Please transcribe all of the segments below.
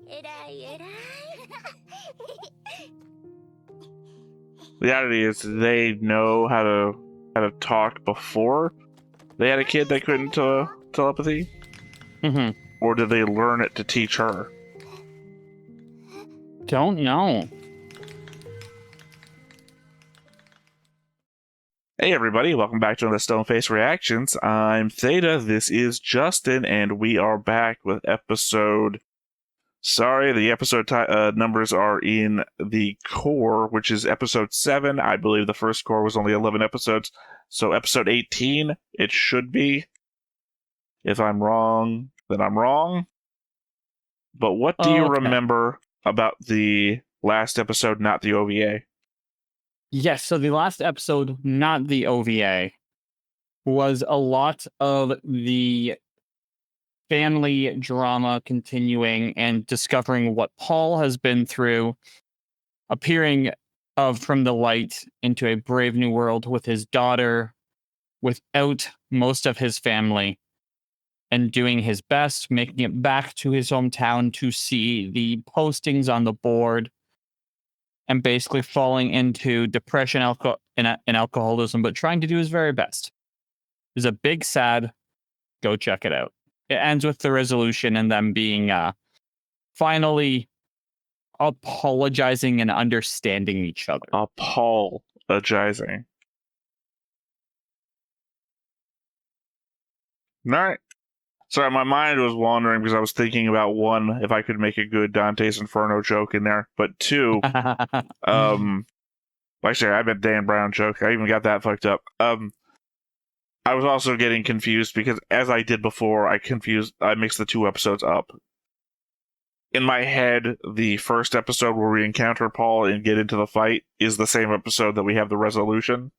The reality is they know how to talk before they had a kid that couldn't telepathy? Mm-hmm. Or did they learn it to teach her? Don't know. Hey everybody, welcome back to the Stoneface Reactions. I'm Theta, this is Justin, and we are back with episode... Sorry, the episode numbers are in the core, which is episode 7. I believe the first core was only 11 episodes, so episode 18 it should be. If I'm wrong, then I'm wrong. But what do you remember about the last episode, not the OVA? Yes, so the last episode, not the OVA, was a lot of the family drama continuing and discovering what Paul has been through, appearing from the light into a brave new world with his daughter, without most of his family, and doing his best, making it back to his hometown to see the postings on the board, and basically falling into depression and alcoholism, but trying to do his very best. It's a big sad. Go check it out. It ends with the resolution and them being finally apologizing and understanding each other. Apologizing. Alright. Sorry, my mind was wandering because I was thinking about one, if I could make a good Dante's Inferno joke in there, but two, like I said, I bet Dan Brown joke. I even got that fucked up. I was also getting confused because, as I did before, I mixed the two episodes up. In my head, the first episode where we encounter Paul and get into the fight is the same episode that we have the resolution.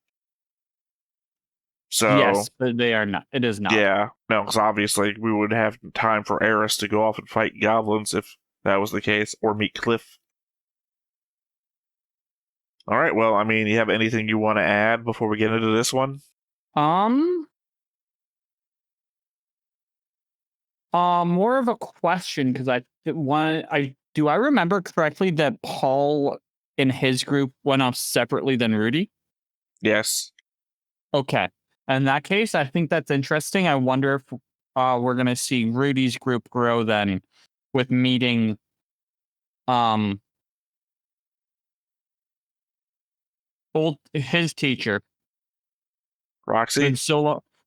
So yes, but they are not. It is not. Yeah, no, because obviously we would have time for Eris to go off and fight goblins if that was the case, or meet Cliff. All right, well, I mean, you have anything you want to add before we get into this one? More of a question, because I remember correctly that Paul in his group went off separately than Rudy? Yes. Okay. In that case, I think that's interesting. I wonder if we're going to see Rudy's group grow then with meeting his teacher. Roxy?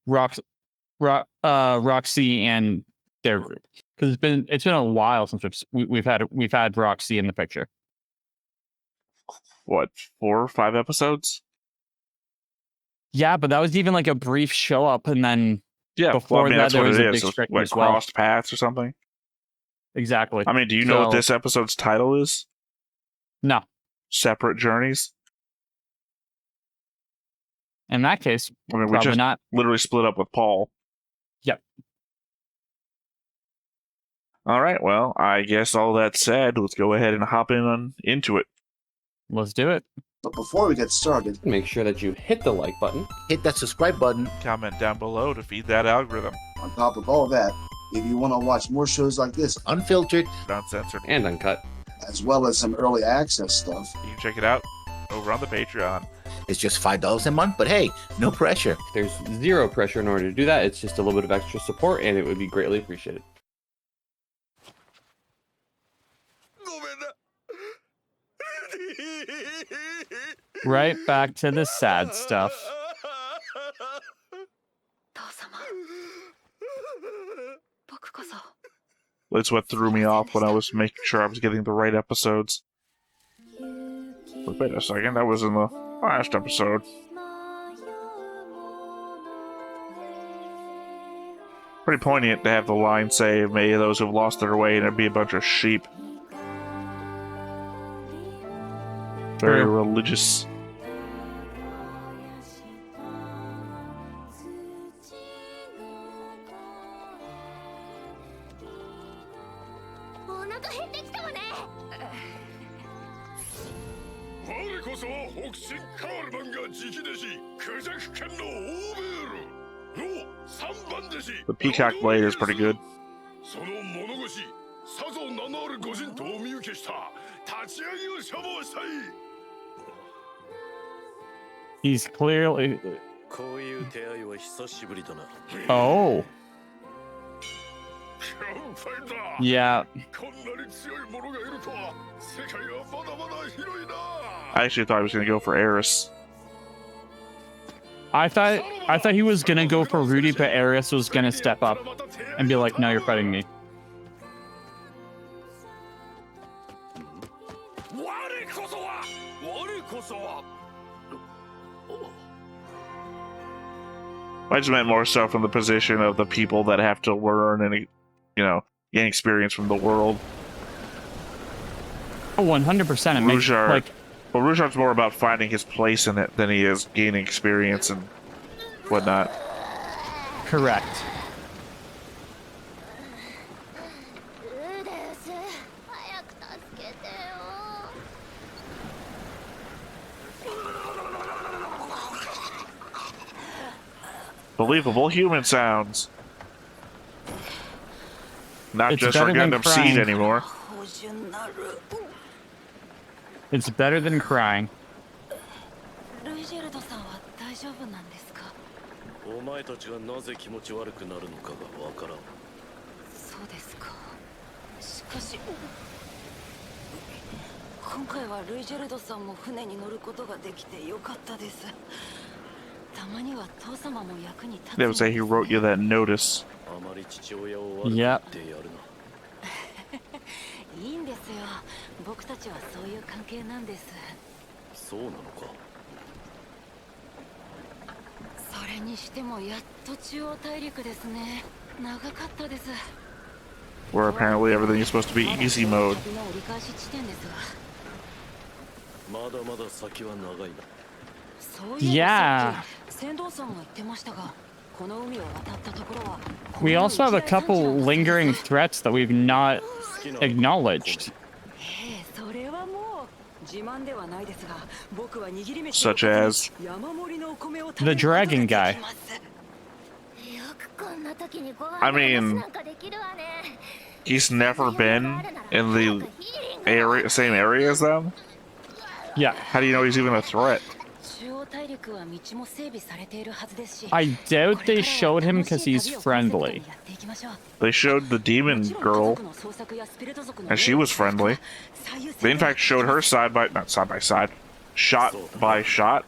Roxy and their group. Because it's been a while since we've had Roxy in the picture. What, 4 or 5 episodes? Yeah, but that was even like a brief show up, and then before that there was a big stretch as well. Crossed paths or something? Exactly. I mean, do you know what this episode's title is? No. Separate Journeys? In that case, I mean, we just literally split up with Paul. Yep. All right, well, I guess all that said, let's go ahead and hop into it. Let's do it. But before we get started, make sure that you hit the like button, hit that subscribe button, comment down below to feed that algorithm. On top of all that, if you want to watch more shows like this, unfiltered, uncensored, and uncut, as well as some early access stuff, you can check it out over on the Patreon. It's just $5 a month, but hey, no pressure. There's zero pressure in order to do that. It's just a little bit of extra support, and it would be greatly appreciated. Right back to the sad stuff. That's what threw me off when I was making sure I was getting the right episodes. But wait a second, that was in the last episode. Pretty poignant to have the line say, "May those who've lost their way," and it'd be a bunch of sheep. Very religious. The Peacock Blade is pretty good. さぞ名のある御人とお見受けした立ち上げを所望したい。 He's clearly. こういう手合いは久しぶりだな。 Oh. 乾杯だ。 Yeah. こんなに強い者がいるとは世界はまだまだ広いな。 I actually thought he was going to go for Eris. I thought he was gonna go for Rudy, but Eris was gonna step up and be like, "No, you're fighting me." 我こそは I just meant more so from the position of the people that have to learn and, gain experience from the world. Oh, 100%. It makes Rujar. like Well, Rujar's more about finding his place in it than he is gaining experience and whatnot. correct. Believable human sounds. Not It's just our better than Gundam crying. Seed anymore. It's better than crying. ルイジェルドさんは大丈夫なんですか？お前たちがなぜ気持ち悪くなるのかがわからん。そうですか。しかし今回はルイジェルドさんも船に乗ることができてよかったです。たまには父様も役に立つん They で would す say ね。 he wrote you that notice. あまり父親を悪く Yep. 言ってやるな。いいんですよ。僕たちはそういう関係なんです。そうなのか。それにしてもやっと中央大陸ですね。長かったです。 Where apparently everything is supposed to be easy mode. 旅の折り返し地点ですわ。まだまだ先は長いな。そういえばさっき船頭さんが言ってましたが、この海を渡ったところは We also have a couple lingering threats that we've not acknowledged. ええ、それはもう自慢ではないですが、僕は握り飯 Such as 山盛りのお米を食 the べることが dragon でき guy. ます。 I mean, he's never been in the same area as them? Yeah. How do you know he's even a threat? 中央大陸は道も整備されているはずですし、 I doubt they showed him because he's friendly. They showed the demon girl, and she was friendly. They in fact showed her not side by side, shot by shot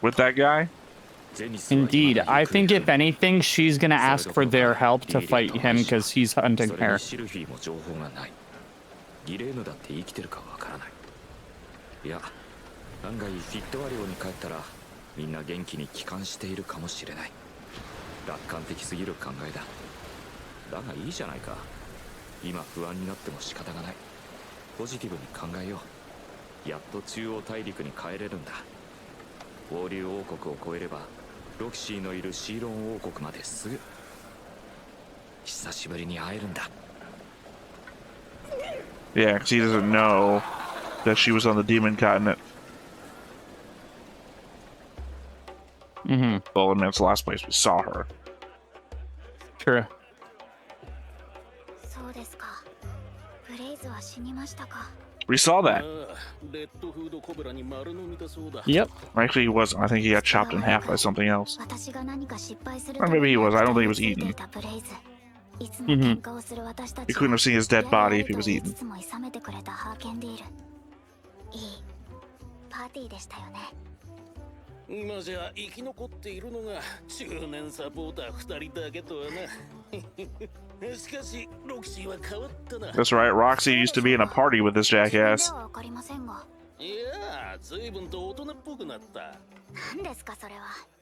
with that guy. Indeed, I think if anything, she's gonna ask for their help to fight him because he's hunting her. シルフィーも情報がない。ギレーヌだって生きてるかわからない。いや、案外フィットワリオに帰ったらみんな元気に帰還しているかもしれない。楽観的すぎる考えだ。だがいいじゃないか。今不安になっても仕方がない。ポジティブに考えよう。やっと中央大陸に帰れるんだ。王竜王国を越えればロキシーのいるシーロン王国まですぐ。久しぶりに会えるんだ。 Yeah, because he doesn't know that she was on the demon continent. Mm-hmm. Well, I mean, it's the last place we saw her. True. そうですか。ブレイズは死にましたか。 We saw that. レッドフードコブラに丸飲みだそうだ。 Yep. Actually, he wasn't. I think he got chopped in half by something else. 私が何か失敗する Or maybe he was. I don't think he was eaten. いつも喧嘩をする私たち You couldn't have seen his dead body if he was eaten. いつも諌めてくれたハーケンディール。いいパーティーでしたよね。今じゃ生き残っているのが中年サポーター2人だけとはな。しかしロキシーは変わったな。 That's right. Roxy used to be in a party with this jackass. わかりませんが。いや、随分と大人っぽくなった。何ですかそれは。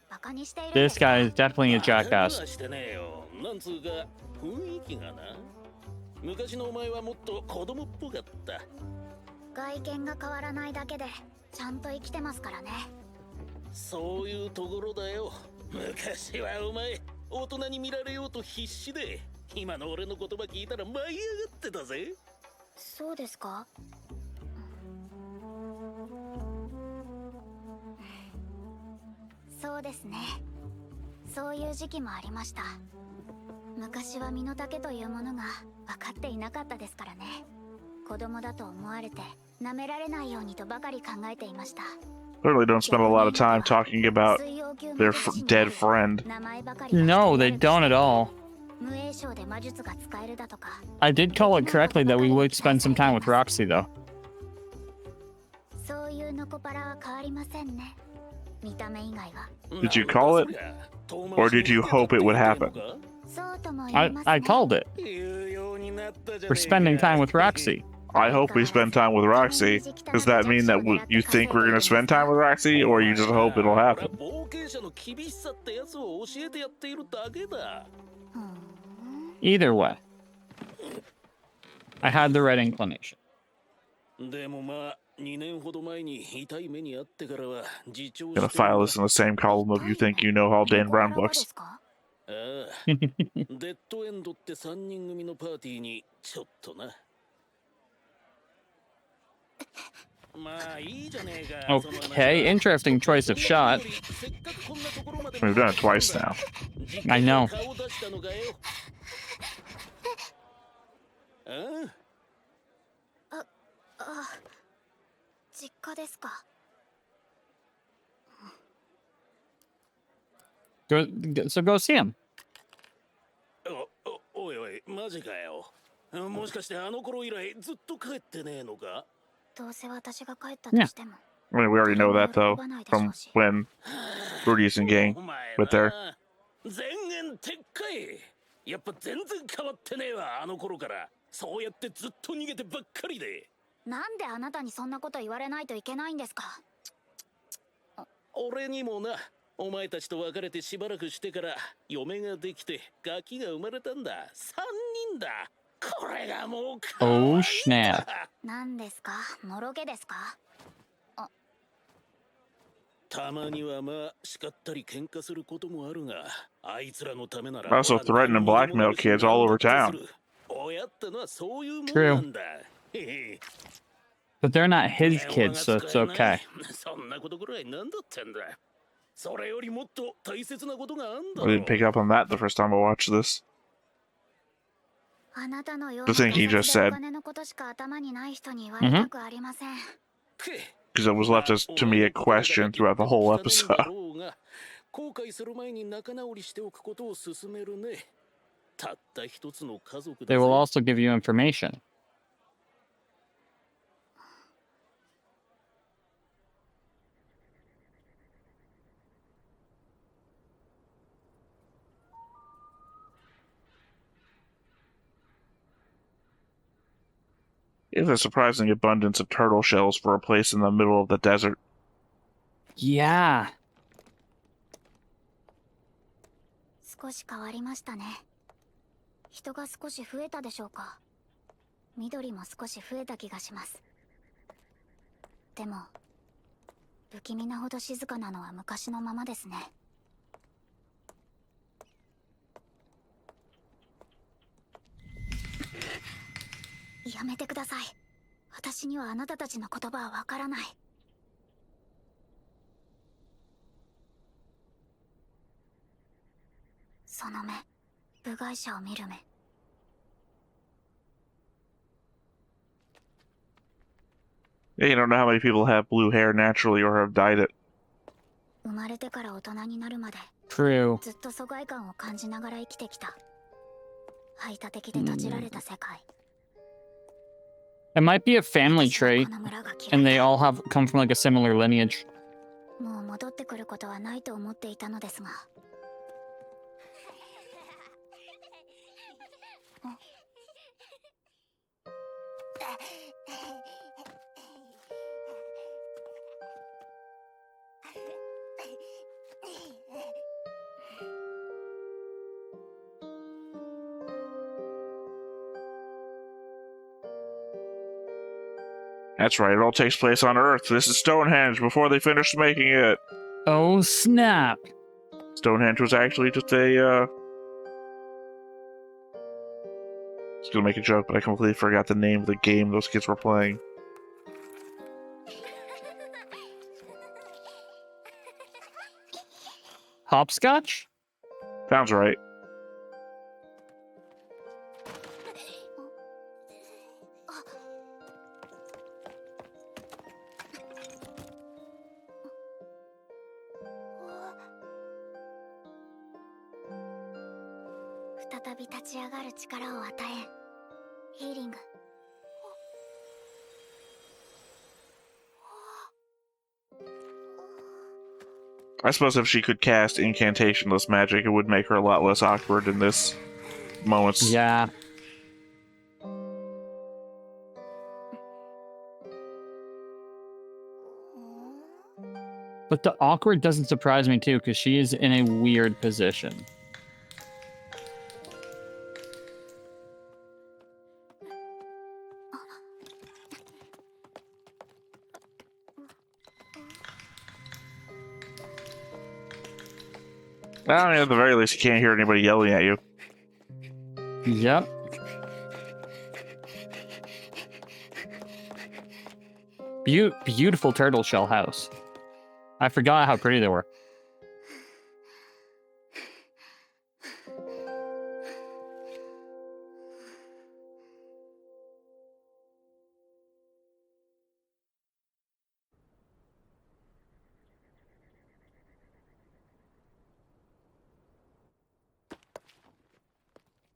バカにしているん This ですか。 guy is definitely a バカ jackass. はしてねえよ。なんつうか雰囲気がな。昔のお前はもっと子供っぽかった。外見が変わらないだけでちゃんと生きてますからね。そういうところだよ。昔はお前大人に見られようと必死で、今の俺の言葉聞いたら舞い上がってたぜ。そうですか。そうですね。そういう時期もありました。昔は身の丈というものが分かっていなかったですからね。子供だと思われて舐められないようにとばかり考えていました。Clearly don't spend a lot of time talking about their dead friend. No, they don't at all. I did call it correctly that we would spend some time with Roxy, though. Did you call it? Or did you hope it would happen? I called it. We're spending time with Roxy. I hope we spend time with Roxy. Does that mean that you think we're going to spend time with Roxy, or you just hope it'll happen? Either way. I had the right inclination. Gonna file this in the same column of you think you know all Dan Brown books. デッドエンドって3人組のパーティーにちょっとな。Okay, interesting choice of shot. We've done it twice now. I know. So go see him. おいおい、マジかよ。もしかしてあの頃以来ずっと帰ってねえのか? Yeah. I mean, we already know that, though, from when rudeus and gang went there. 全言撤回。やっぱ全然変わってねえわ、あの頃から。そうやってずっと逃げてばっかりで。なんであなたにそんなこと言われないといけないんですか? 俺にもな、お前たちと別れてしばらくしてから嫁ができてガキが生まれたんだ。3人だ。これがもう Oh snap. 何ですか? のろけですか? たまにはまあ叱ったり喧嘩することもあるが、あいつらのためなら Also threaten and blackmail kids all over town. 親ってのはそういうもんなんだ。 But they're not his kids, so it's okay. そんなことぐらいなんだってんだ。それよりもっと大切なことがあんだ。 I didn't pick up on that the first time I watched this. The thing he just said. Because it was left as to me a question throughout the whole episode. They will also give you information. It's a surprising abundance of turtle shells for a place in the middle of the desert. Yeah. 少し変わりましたね。人が少し増えたでしょうか。緑も少し増えた気がします。でも、不気味なほど静かなのは昔のままですね。やめてください。私にはあなたたちの言葉はわからない。その目、部外者を見る目。Yeah, you don't know how many people have blue hair naturally or have dyed it. 生まれてから大人になるまで、 True. ずっと疎外感を感じながら生きてきた。排他的で閉じられた世界。 It might be a family trait, and they all have come from like a similar lineage. もう戻ってくることはないと思っていたのですが。That's right, it all takes place on Earth. This is Stonehenge before they finished making it. Oh snap. Stonehenge was actually just a, I was gonna make a joke, but I completely forgot the name of the game those kids were playing. Hopscotch? Sounds right. 再び立ち上がる力を与えヒーリング。 I suppose if she could cast incantationless magic, it would make her a lot less awkward in this moments. Yeah. But the awkward doesn't surprise me too, because she is in a weird position. Well, at the very least, you can't hear anybody yelling at you. Yep. Beautiful turtle shell house. I forgot how pretty they were.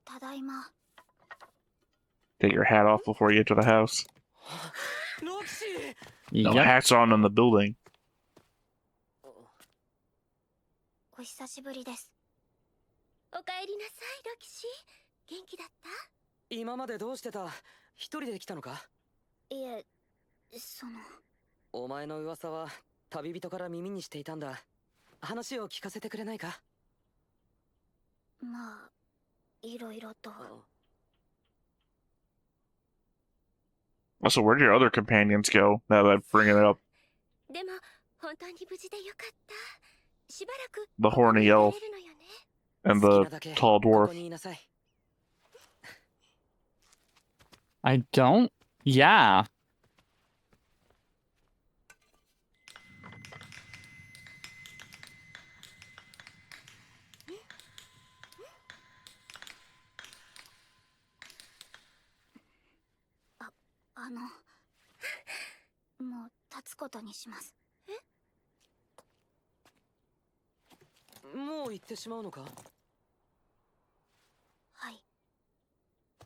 Tadaima. Take your hat off before you get to the house. No hats on in the building. お久しぶりです。おかえりなさい、ロキシー。元気だった？今までどうしてた？一人で来たのか？いえ、その。お前の噂は旅人から耳にしていたんだ。話を聞かせてくれないか？まあ、いろいろと。Also, where did your other companions go, now that I'm bringing it up? でも、本当に無事でよかった。しばらく The horny elf and the tall dwarf. I don't? Yeah. Ah, もう立つことにします。もう行ってしまうのか？はい。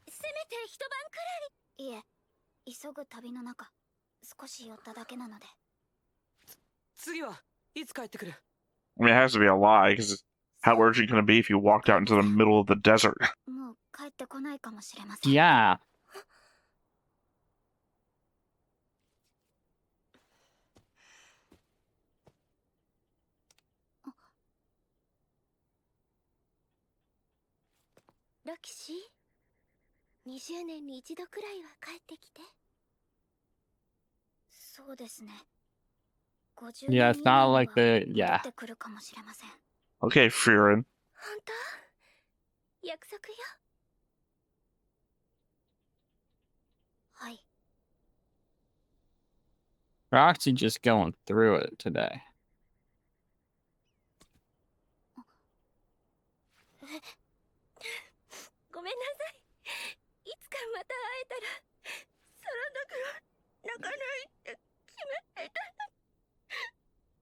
せめて一晩くらい。いえ、急ぐ旅の中、少し寄っただけなので。次はいつ帰ってくる？ I mean, it has to be a lie, because how urgent can it be if you walked out into the middle of the desert? もう帰ってこないかもしれません。Yeah. ロキシー、20年に一度くらいは帰ってきて。そうですね。Yeah, it's not like the yeah. ってくるかもしれません。Okay, Frieren. 本当？約束よ。はい。 Roxy just going through it today. ごめんなさい。いつかまた会えたら、サラダ君泣かないって決めていた。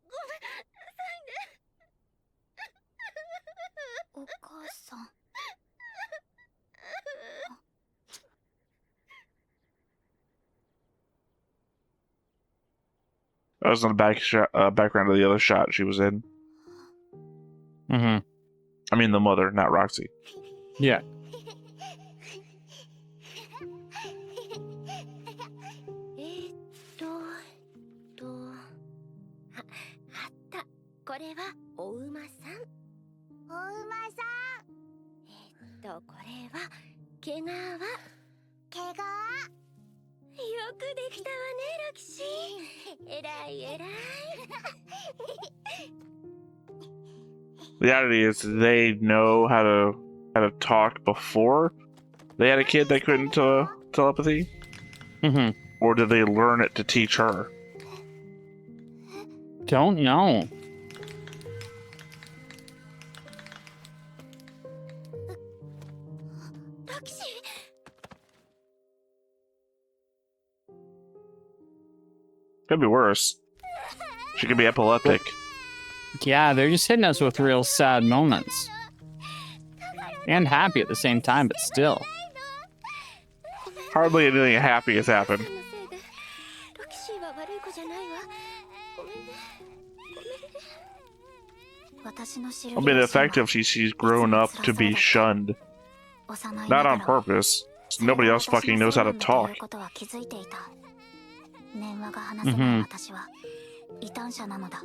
ごめんなさいね。お母さん。That was in the background of the other shot she was in. Mm-hmm. I mean, the mother, not Roxy. Yeah. あった。これはお馬さん。お馬さん。これは毛皮。毛皮。よくできたわね、ロキシー。えらいえらい。The reality is they know how to talk before they had a kid that couldn't telepathy? Mm-hmm. Or did they learn it to teach her? Don't know. Could be worse. She could be epileptic. Yeah, they're just hitting us with real sad moments. And happy at the same time, but still. Hardly anything happy has happened. ロキシーは悪い子じゃないわ。ごめんね。ごめんね。 I mean, effective, she's grown up to be shunned. Not on purpose. Nobody else fucking knows how to talk. 電話が話せない私は異端者なのだ。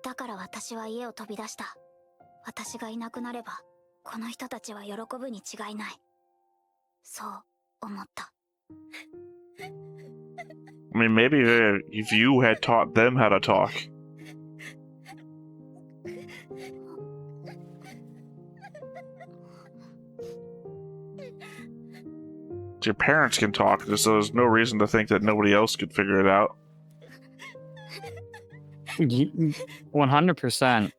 だから私は家を飛び出した。私がいなくなればこの人たちは喜ぶに違いない。そう思った。I mean, maybe if you had taught them how to talk. Your parents can talk, so there's no reason to think that nobody else could figure it out. 100%.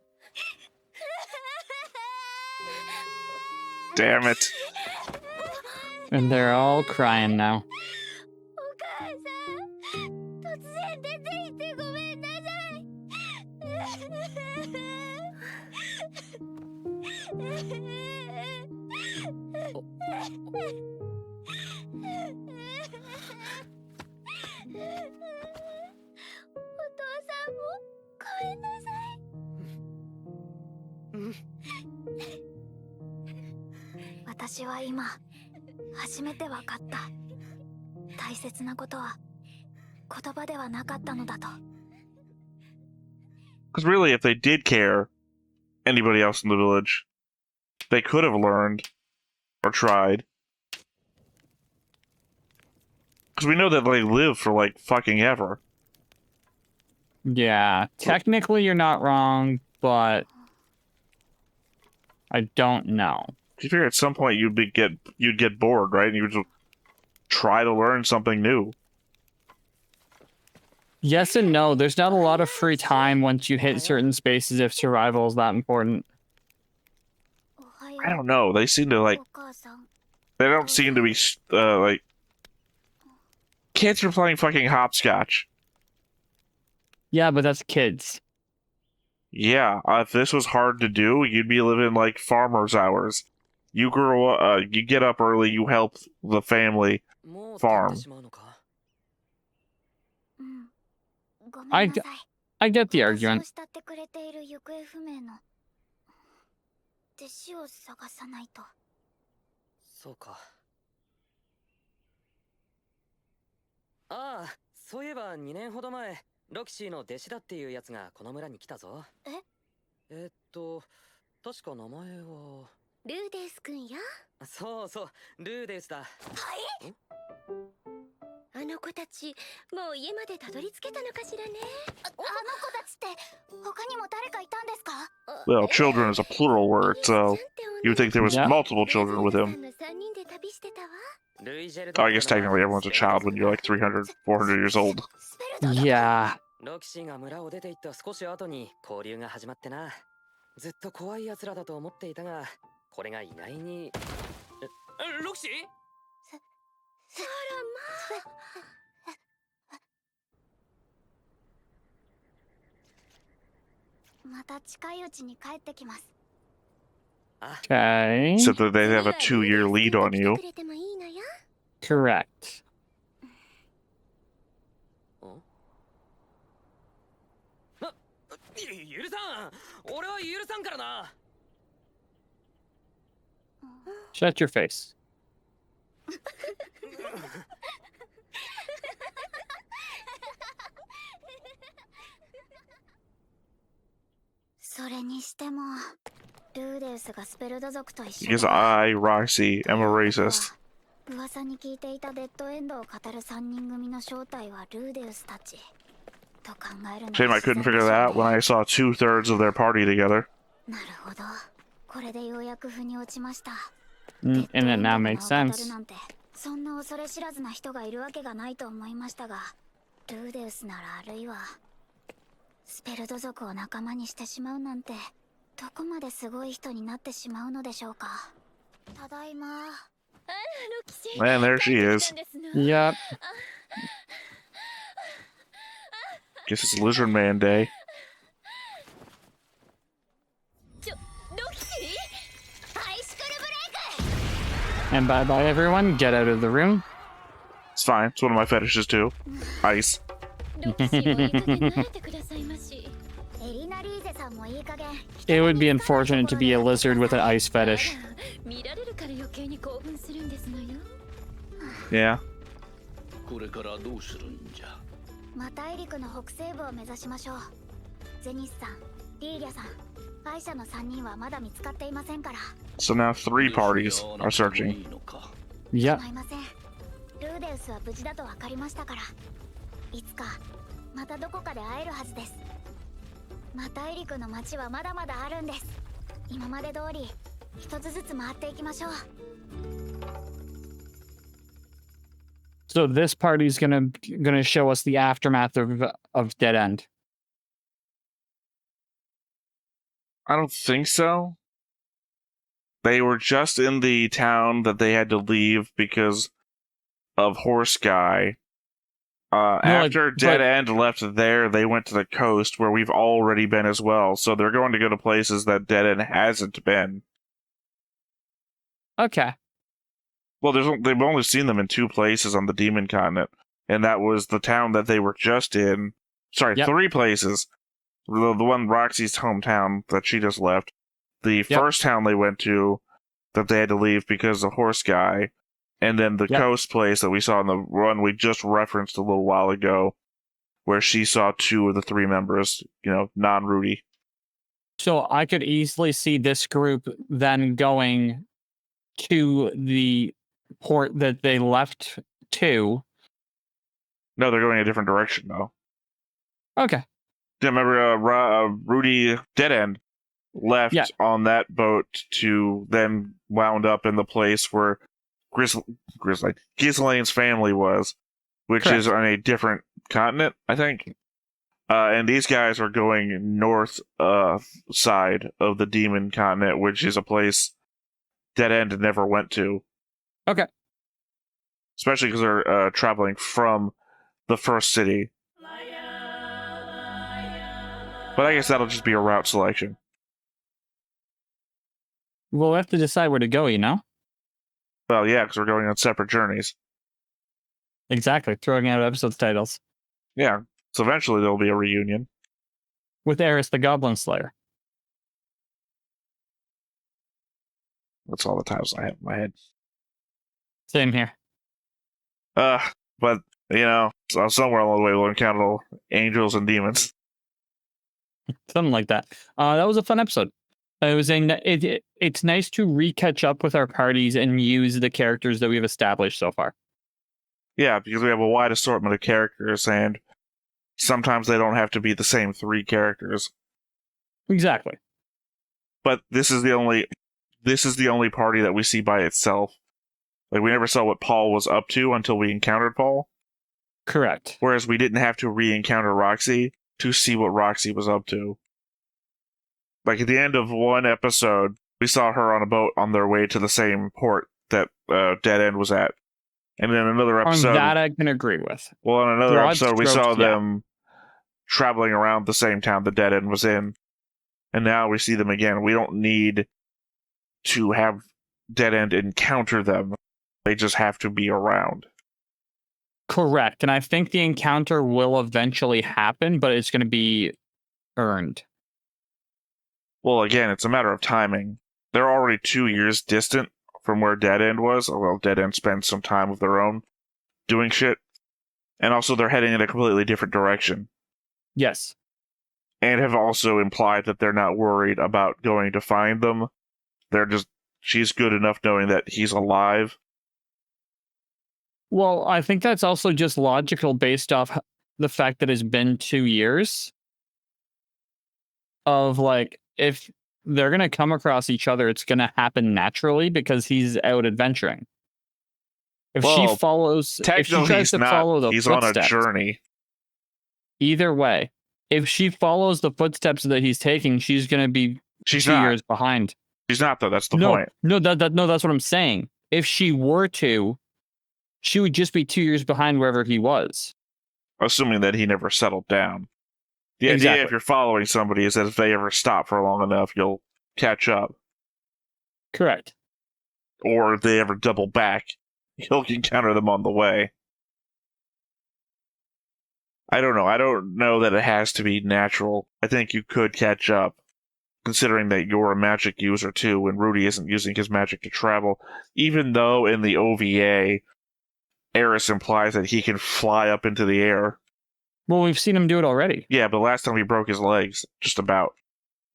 Damn it. And they're all crying now. 突然出て行ってごめんなさい。お父さんもごめんなさい。私は今初めて分かった。大切なことは言葉ではなかったのだと。Because really, if they did care, anybody else in the village, they could have learned or tried. Because we know that they live for like fucking ever. Yeah, technically you're not wrong, but I don't know. You figure at some point you'd get bored, right? And you would just try to learn something new. Yes and no. There's not a lot of free time once you hit certain spaces if survival is that important. I don't know. They seem to like. They don't seem to be like. Kids are playing fucking hopscotch. Yeah, but that's kids. Yeah, if this was hard to do, you'd be living like farmer's hours. You grow up, you get up early, you help the family farm. I get the argument. そうか。ああ、そういえば2年ほど前、ロキシーの弟子だっていうやつがこの村に来たぞ。確か名前は。ルーデス君よ。そうそう、ルーデスだ。はい。あの子たち、もう家までたどり着けたのかしらね。あの子たちって他にも誰かいたんですか？ Well, children is a plural word, so you would think there was multiple children with him. Oh, I guess technically everyone's a child when you're like 300, 400 years old. Yeah. ロキシーが村を出て行った少し後に交流が始まってな。ずっと怖い奴らだと思っていたが、これが意外に。ロキシー？あらまあ。また近いうちに帰ってきます。 Okay. So that they have a 2-year lead on you. Correct. 許さん。俺は許さんからな。Shut your face. それにしてもルーデウスがスペルド族と一緒 Because I, Roxy, am a racist. 噂に聞いていたデッドエンドを語る3人組の正体はルーデウスたちと考えるの。 Shame I couldn't figure that out when I saw 2/3 of their party together. なるほど。これでようやく腑に落ちました。 And it now makes sense. そんな恐れ知らずな人がいるわけがないと思いましたが、ルーデウスならあるいはスペルド族を仲間にしてしまうなんてどこまですごい人になってしまうのでしょうか。ただいま。 Man, there she is. Yep. Guess it's Lizard Man Day. And bye-bye, everyone. Get out of the room. It's fine. It's one of my fetishes, too. Ice. ロキシーもいい加減慣れてくださいまし。エリナリーゼさんもいい加減 It would be unfortunate to be a lizard with an ice fetish. 見られるから余計に興奮するんですのよ。 Yeah. これからどうするんじゃ。また大陸の北西部を目指しましょう。ゼニスさん、リーリャさん、アイシャの3人はまだ見つかっていませんから。 So now 3 parties are searching. Yep. 構いません。ルーデウスは無事だと分かりましたから。いつかまたどこかで会えるはずです。また大陸の街はまだまだあるんです。今まで通り一つずつ回っていきましょう。 So this party's gonna show us the aftermath of Dead End. I don't think so. They were just in the town that they had to leave because of Horse Guy. After Dead End left there, they went to the coast where we've already been as well. So they're going to go to places that Dead End hasn't been. Okay. Well, they've only seen them in 2 places on the Demon Continent, and that was the town that they were just in. Sorry, 3 places. The one Roxy's hometown that she just left. The first town they went to that they had to leave because of Horse Guy, and then the coast place that we saw in the run we just referenced a little while ago, where she saw 2 of the 3 members, non-Rudy. So I could easily see this group then going to the port that they left to. No, they're going a different direction, though. Okay. Yeah, remember Rudy Dead End left on that boat to then wound up in the place where Ghislaine's family was, which is on a different continent, I think. And these guys are going north side of the Demon Continent, which is a place Dead End never went to. Okay. Especially because they're traveling from the first city. But I guess that'll just be a route selection. We'll have to decide where to go, Well, yeah, because we're going on separate journeys. Exactly. Throwing out episode titles. Yeah. So eventually there'll be a reunion. With Eris the Goblin Slayer. That's all the titles I have in my head. Same here. But, somewhere along the way we'll encounter angels and demons. Something like that. That was a fun episode. It's nice to re-catch up with our parties and use the characters that we've established so far. Yeah, because we have a wide assortment of characters, and sometimes they don't have to be the same 3 characters. Exactly. But this is the only party that we see by itself. Like, we never saw what Paul was up to until we encountered Paul. Correct. Whereas we didn't have to re-encounter Roxy to see what Roxy was up to. Like, at the end of one episode, we saw her on a boat on their way to the same port that Dead End was at. And then another episode... On that I can agree with. Well, in another episode, we saw yeah. them traveling around the same town the Dead End was in. And now we see them again. We don't need to have Dead End encounter them. They just have to be around. Correct. And I think the encounter will eventually happen, but it's going to be earned. Well, again, it's a matter of timing. They're already 2 years distant from where Dead End was. Well, Dead End spent some time of their own doing shit. And also they're heading in a completely different direction. Yes. And have also implied that they're not worried about going to find them. She's good enough knowing that he's alive. Well, I think that's also just logical based off the fact that it's been 2 years. Of like, if they're going to come across each other, it's going to happen naturally because he's out adventuring. If she tries to follow the he's footsteps, on a journey. Either way, if she follows the footsteps that he's taking, she's going to be 2 years behind. She's not, though. That's the point. No, that's what I'm saying. If she were to, she would just be 2 years behind wherever he was. Assuming that he never settled down. The idea, if you're following somebody, is that if they ever stop for long enough, you'll catch up. Correct. or if they ever double back, he'll encounter them on the way. I don't know. I don't know that it has to be natural. I think you could catch up, considering that you're a magic user too, and Rudy isn't using his magic to travel. Even though in the OVA, Eris implies that he can fly up into the air. Well, we've seen him do it already. Yeah, but last time he broke his legs, just about.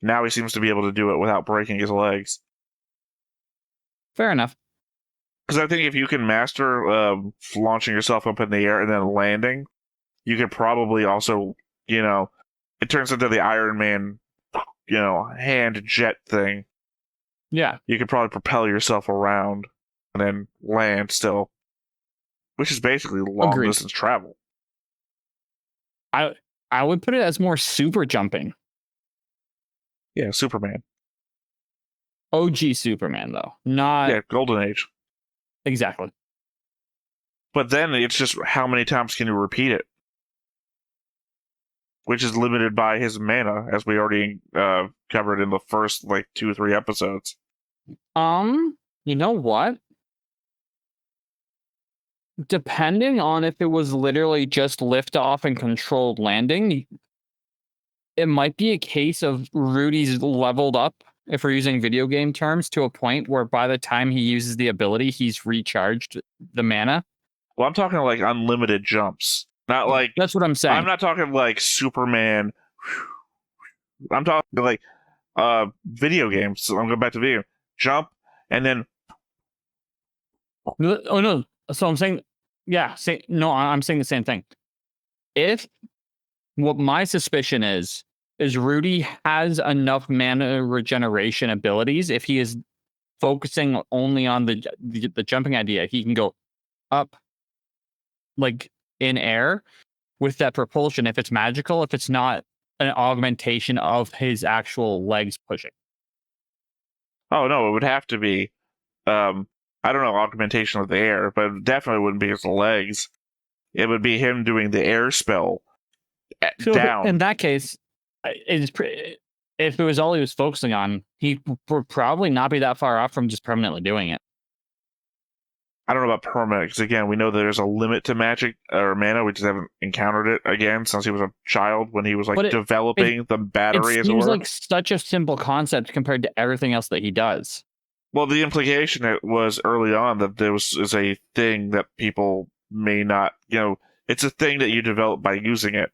Now he seems to be able to do it without breaking his legs. Fair enough. Because I think if you can master launching yourself up in the air and then landing, you could probably also, it turns into the Iron Man, hand jet thing. Yeah. You could probably propel yourself around and then land still, which is basically long distance travel. I would put it as more super jumping. Yeah, Superman. OG Superman, though. Not... Yeah, Golden Age. Exactly. But then it's just how many times can you repeat it? Which is limited by his mana, as we already covered in the first, 2 or 3 episodes. You know what? Depending on if it was literally just liftoff and controlled landing, it might be a case of Rudy's leveled up, if we're using video game terms, to a point where by the time he uses the ability, he's recharged the mana. Well, I'm talking unlimited jumps. Not That's what I'm saying. I'm not talking Superman. I'm talking video games. So I'm going back to video. Jump, and then... Oh, no. So I'm saying... Yeah, I'm saying the same thing. What my suspicion is Rudy has enough mana regeneration abilities. If he is focusing only on the jumping idea, he can go up, in air with that propulsion. If it's magical, if it's not an augmentation of his actual legs pushing. Oh no, it would have to be. I don't know, augmentation of the air, but it definitely wouldn't be his legs. It would be him doing the air spell down. In that case, if it was all he was focusing on, he would probably not be that far off from just permanently doing it. I don't know about permanent, because again, we know there's a limit to magic or mana. We just haven't encountered it again since he was a child when he was developing the battery, as it were. It seems like such a simple concept compared to everything else that he does. Well, the implication it was early on that there is a thing that people may not, it's a thing that you develop by using it.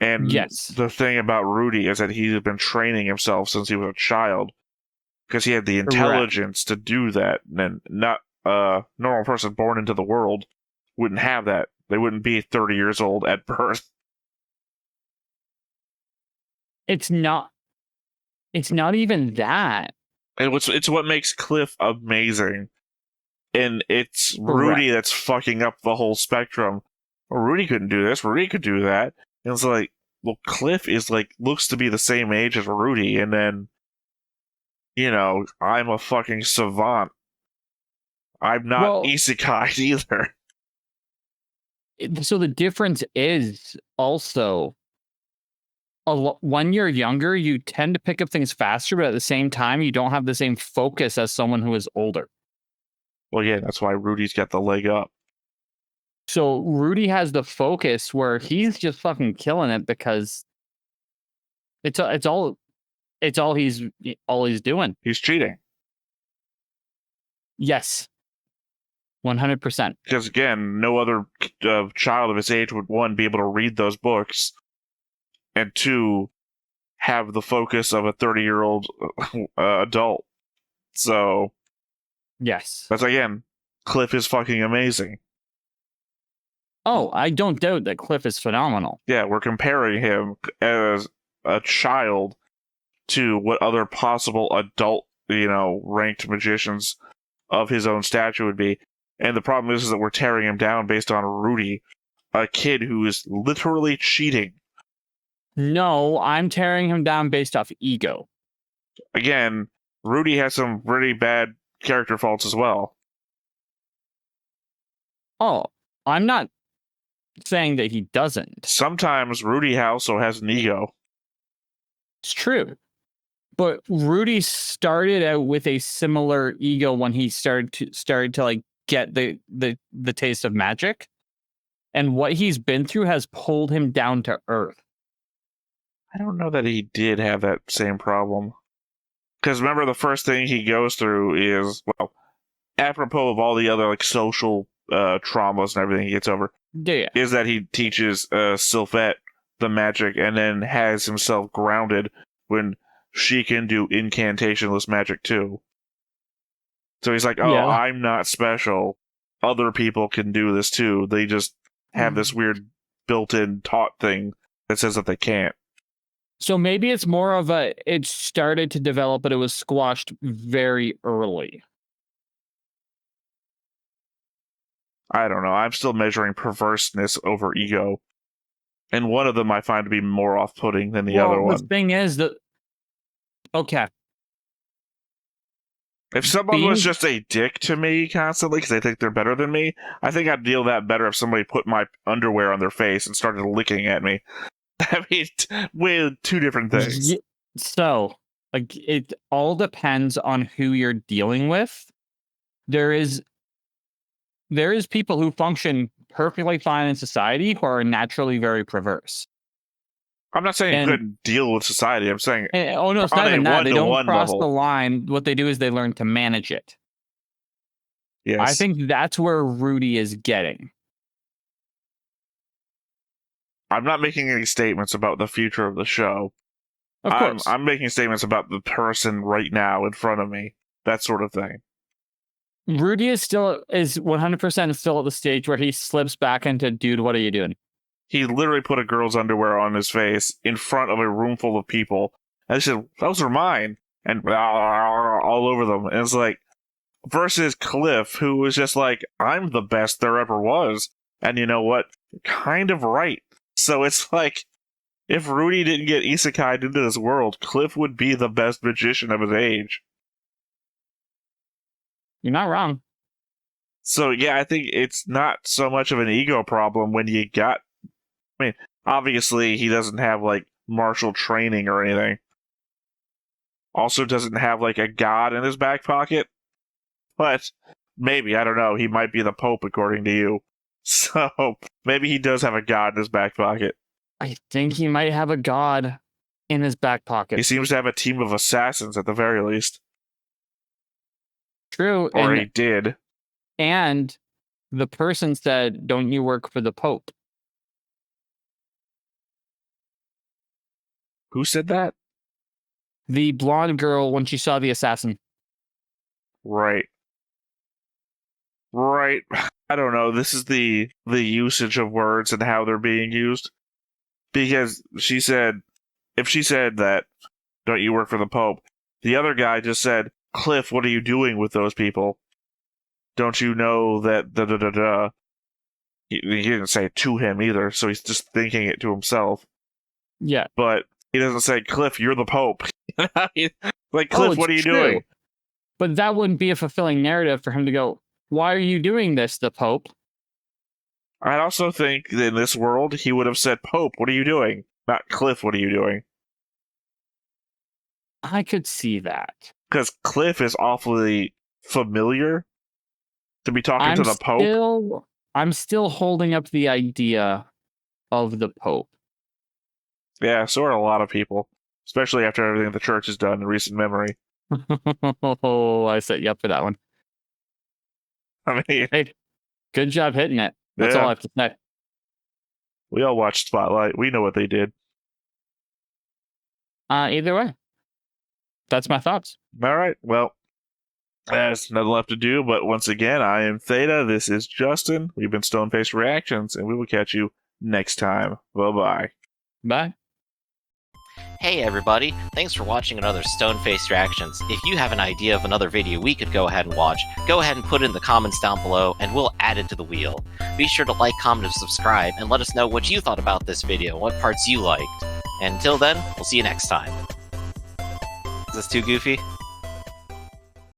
And yes, the thing about Rudy is that he's been training himself since he was a child because he had the intelligence to do that. And not a normal person born into the world wouldn't have that. They wouldn't be 30 years old at birth. It's not even that. And it's what makes Cliff amazing. And it's Rudy that's fucking up the whole spectrum. Well, Rudy couldn't do this. Rudy could do that. And it's Cliff is looks to be the same age as Rudy. And then, I'm a fucking savant. I'm not isekai either. So the difference is also... when you're younger, you tend to pick up things faster, but at the same time, you don't have the same focus as someone who is older. Well, yeah, that's why Rudy's got the leg up. So Rudy has the focus where he's just fucking killing it because it's all he's doing. He's cheating. Yes. 100%. Because again, no other child of his age would, 1, be able to read those books, and 2, have the focus of a 30-year-old adult. So, yes. That's, again, Cliff is fucking amazing. Oh, I don't doubt that Cliff is phenomenal. Yeah, we're comparing him as a child to what other possible adult, ranked magicians of his own stature would be. And the problem is that we're tearing him down based on Rudy, a kid who is literally cheating. No, I'm tearing him down based off ego. Again, Rudy has some really bad character faults as well. Oh, I'm not saying that he doesn't. Sometimes Rudy also has an ego. It's true. But Rudy started out with a similar ego when he started to like get the taste of magic, and what he's been through has pulled him down to earth. I don't know that he did have that same problem. Because remember, the first thing he goes through is, well, apropos of all the other like social traumas and everything he gets over, is that he teaches Sylphette the magic and then has himself grounded when she can do incantationless magic too. So he's like, oh, Yeah. I'm not special. Other people can do this too. They just have this weird built-in taught thing that says that they can't. So maybe it's more of a, it started to develop, but it was squashed very early. I don't know. I'm still measuring perverseness over ego. And one of them I find to be more off-putting than the other one. The thing is that, okay. If someone was just a dick to me constantly because they think they're better than me, I think I'd deal that better if somebody put my underwear on their face and started licking at me. I mean, with two different things. So, like, it all depends on who you're dealing with. There is people who function perfectly fine in society who are naturally very perverse. I'm not saying you couldn't deal with society. I'm saying, oh no, it's not even that. They don't cross level. the line. What they do is they learn to manage it. Yes. I think that's where Rudy is getting. I'm not making any statements about the future of the show. Of course. I'm making statements about the person right now in front of me. That sort of thing. Rudy is 100% still at the stage where he slips back into, dude, what are you doing? He literally put a girl's underwear on his face in front of a room full of people. And he said, those are mine. And all over them. And it's like, versus Cliff, who was just like, I'm the best there ever was. And you know what? Kind of right. So it's like, if Rudy didn't get isekai'd into this world, Cliff would be the best magician of his age. You're not wrong. So yeah, I think it's not so much of an ego problem when you got... I mean, obviously he doesn't have, like, martial training or anything. Also doesn't have, like, a god in his back pocket. But maybe, I don't know, he might be the Pope according to you. So, maybe he does have a god in his back pocket. I think he might have a god in his back pocket. He seems to have a team of assassins at the very least. True. Or he did. And the person said, don't you work for the Pope? Who said that? The blonde girl when she saw the assassin. Right. Right. I don't know. This is the usage of words and how they're being used. Because she said, if she said that, don't you work for the Pope? The other guy just said, Cliff, what are you doing with those people? Don't you know that da-da-da-da? He didn't say it to him either, so he's just thinking it to himself. Yeah. But he doesn't say, Cliff, you're the Pope. Like, Cliff, what are you doing? But that wouldn't be a fulfilling narrative for him to go, why are you doing this, the Pope? I also think that in this world, he would have said, Pope, what are you doing? Not Cliff, what are you doing? I could see that. Because Cliff is awfully familiar to be talking to the Pope. I'm still holding up the idea of the Pope. Yeah, so are a lot of people. Especially after everything the church has done in recent memory. Oh, I set you up for that one. I mean... Hey, good job hitting it. That's all I have to say. We all watched Spotlight. We know what they did. Either way. That's my thoughts. All right. Well, there's nothing left to do, but once again, I am Theta. This is Justin. We've been Stone-Faced Reactions, and we will catch you next time. Bye-bye. Bye. Hey everybody, thanks for watching another Stone-Faced Reactions. If you have an idea of another video we could go ahead and watch, go ahead and put it in the comments down below and we'll add it to the wheel. Be sure to like, comment, and subscribe and let us know what you thought about this video, what parts you liked. And until then, we'll see you next time. Is this too goofy?